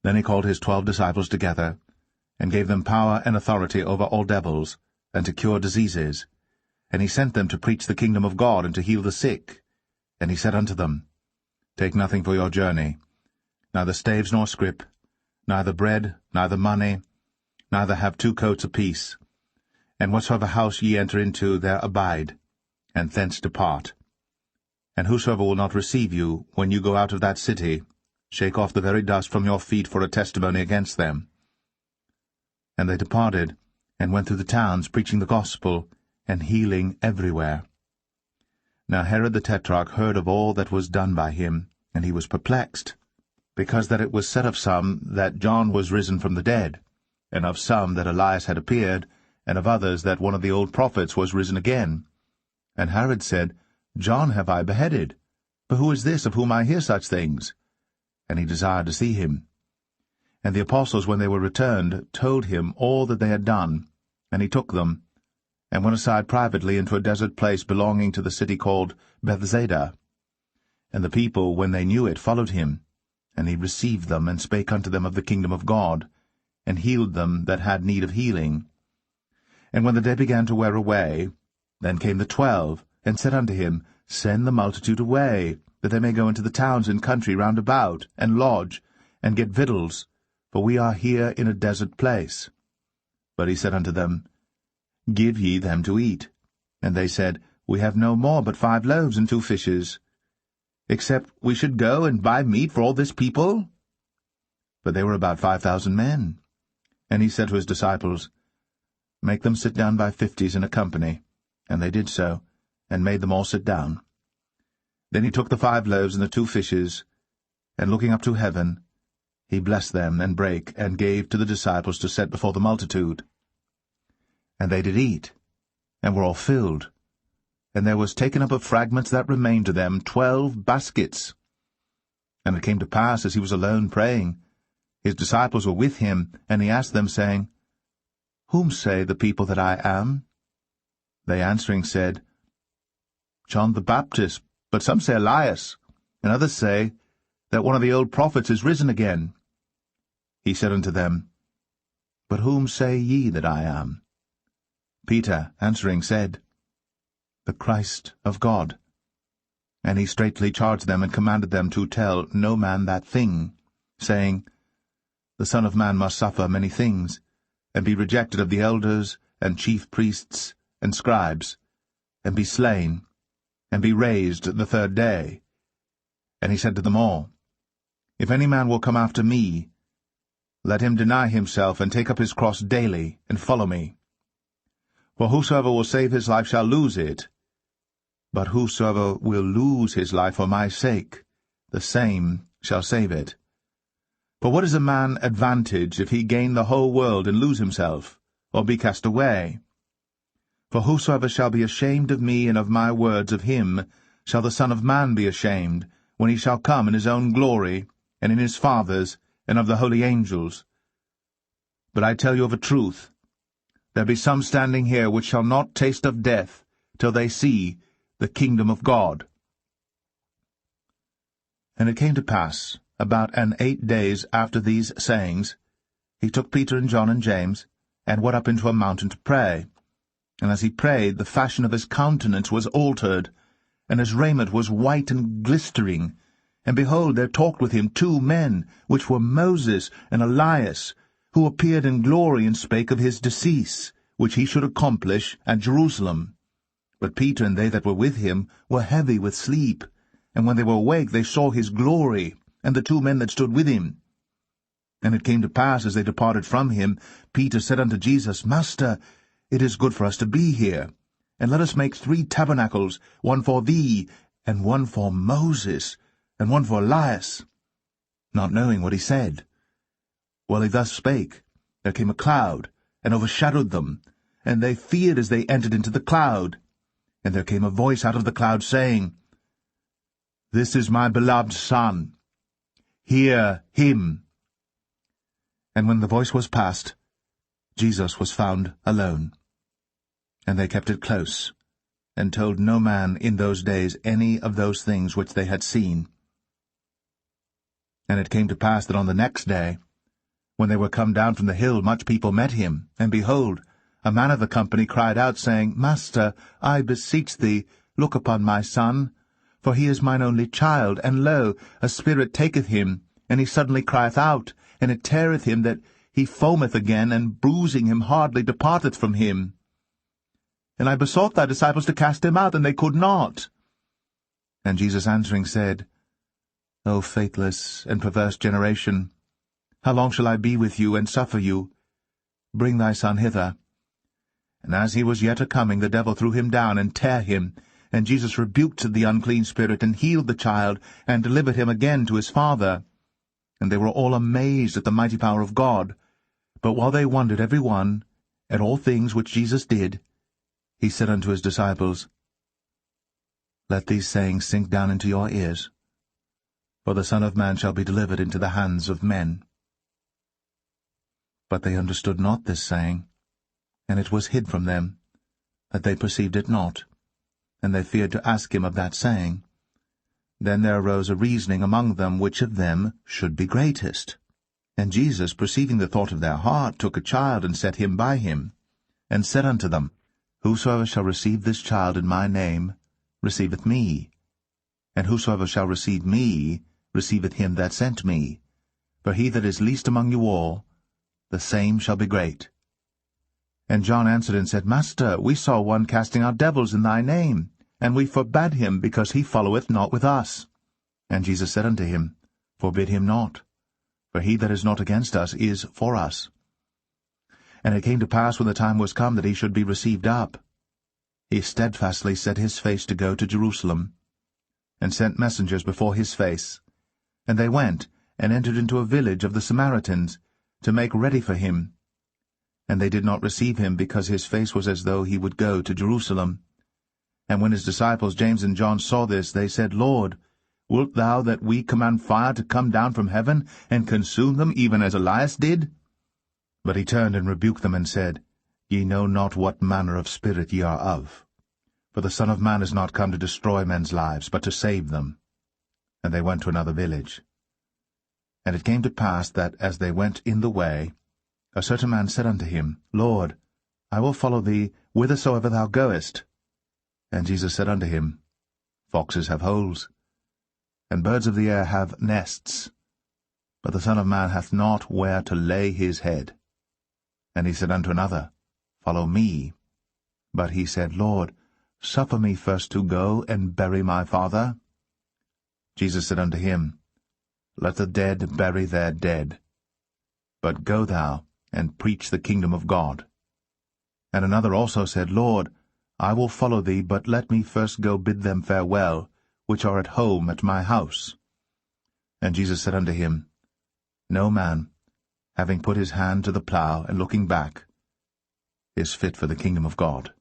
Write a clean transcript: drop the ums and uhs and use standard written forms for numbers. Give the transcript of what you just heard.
Then he called his 12 disciples together, and gave them power and authority over all devils, and to cure diseases. And he sent them to preach the kingdom of God, and to heal the sick. And he said unto them, Take nothing for your journey, neither staves nor scrip, neither bread, neither money, neither have 2 coats apiece. And whatsoever house ye enter into, there abide, and thence depart. And whosoever will not receive you, when you go out of that city, shake off the very dust from your feet for a testimony against them. And they departed, and went through the towns, preaching the gospel, and healing everywhere. Now Herod the Tetrarch heard of all that was done by him, and he was perplexed, because that it was said of some that John was risen from the dead, and of some that Elias had appeared, and of others that one of the old prophets was risen again. And Herod said, John have I beheaded, but who is this of whom I hear such things? And he desired to see him. And the apostles, when they were returned, told him all that they had done. And he took them, and went aside privately into a desert place belonging to the city called Bethsaida. And the people, when they knew it, followed him. And he received them, and spake unto them of the kingdom of God, and healed them that had need of healing. And when the day began to wear away, then came the 12, and said unto him, Send the multitude away, that they may go into the towns and country round about, and lodge, and get victuals, for we are here in a desert place. But he said unto them, Give ye them to eat. And they said, We have no more but 5 loaves and 2 fishes, except we should go and buy meat for all this people? But they were about 5,000 men. And he said to his disciples, Make them sit down by 50s in a company. And they did so, and made them all sit down. Then he took the 5 loaves and the 2 fishes, and looking up to heaven, he blessed them, and brake, and gave to the disciples to set before the multitude. And they did eat, and were all filled. And there was taken up of fragments that remained to them 12 baskets. And it came to pass, as he was alone praying, his disciples were with him, and he asked them, saying, Whom say the people that I am? They answering said, John the Baptist, but some say Elias, and others say that one of the old prophets is risen again. He said unto them, But whom say ye that I am? Peter answering said, The Christ of God. And he straitly charged them, and commanded them to tell no man that thing, saying, The Son of Man must suffer many things, and be rejected of the elders, and chief priests, and scribes, and be slain, and be raised the 3rd day. And he said to them all, If any man will come after me, let him deny himself, and take up his cross daily, and follow me. For whosoever will save his life shall lose it, but whosoever will lose his life for my sake, the same shall save it. For what is a man advantage if he gain the whole world and lose himself, or be cast away? For whosoever shall be ashamed of me and of my words, of him shall the Son of Man be ashamed, when he shall come in his own glory, and in his Father's, and of the holy angels. But I tell you of a truth, there be some standing here which shall not taste of death, till they see the kingdom of God. And it came to pass, about 8 days after these sayings, he took Peter and John and James, and went up into a mountain to pray. And as he prayed, the fashion of his countenance was altered, and his raiment was white and glistering. And behold, there talked with him 2 men, which were Moses and Elias, who appeared in glory, and spake of his decease, which he should accomplish at Jerusalem. But Peter and they that were with him were heavy with sleep, and when they were awake they saw his glory, and the 2 men that stood with him. And it came to pass, as they departed from him, Peter said unto Jesus, Master, it is good for us to be here, and let us make 3 tabernacles, one for thee, and one for Moses, and one for Elias. Not knowing what he said. While he thus spake, there came a cloud, and overshadowed them, and they feared as they entered into the cloud. And there came a voice out of the cloud, saying, This is my beloved Son. Hear him. And when the voice was past, Jesus was found alone. And they kept it close, and told no man in those days any of those things which they had seen. And it came to pass that on the next day, When they were come down from the hill, much people met him, and behold, a man of the company cried out, saying, Master, I beseech thee, look upon my son, for he is mine only child, and lo, a spirit taketh him, and he suddenly crieth out, and it teareth him that he foameth again, and bruising him hardly departeth from him. And I besought thy disciples to cast him out, and they could not. And Jesus answering said, O faithless and perverse generation, how long shall I be with you, and suffer you? Bring thy son hither. And as he was yet a-coming, the devil threw him down, and tare him. And Jesus rebuked the unclean spirit, and healed the child, and delivered him again to his father. And they were all amazed at the mighty power of God. But while they wondered every one at all things which Jesus did, he said unto his disciples, Let these sayings sink down into your ears, for the Son of Man shall be delivered into the hands of men. But they understood not this saying, and it was hid from them, that they perceived it not, and they feared to ask him of that saying. Then there arose a reasoning among them, which of them should be greatest. And Jesus, perceiving the thought of their heart, took a child, and set him by him, and said unto them, Whosoever shall receive this child in my name receiveth me, and whosoever shall receive me receiveth him that sent me. For he that is least among you all, the same shall be great. And John answered and said, Master, we saw one casting out devils in thy name, and we forbade him, because he followeth not with us. And Jesus said unto him, Forbid him not, for he that is not against us is for us. And it came to pass, when the time was come that he should be received up, he steadfastly set his face to go to Jerusalem, and sent messengers before his face. And they went, and entered into a village of the Samaritans, to make ready for him. And they did not receive him, because his face was as though he would go to Jerusalem. And when his disciples James and John saw this, they said, Lord, wilt thou that we command fire to come down from heaven, and consume them, even as Elias did? But he turned and rebuked them, and said, Ye know not what manner of spirit ye are of. For the Son of Man is not come to destroy men's lives, but to save them. And they went to another village. And it came to pass that, as they went in the way, a certain man said unto him, Lord, I will follow thee whithersoever thou goest. And Jesus said unto him, Foxes have holes, and birds of the air have nests, but the Son of Man hath not where to lay his head. And he said unto another, Follow me. But he said, Lord, suffer me first to go and bury my father. Jesus said unto him, Let the dead bury their dead. But go thou, and preach the kingdom of God. And another also said, Lord, I will follow thee, but let me first go bid them farewell, which are at home at my house. And Jesus said unto him, No man, having put his hand to the plough, and looking back, is fit for the kingdom of God.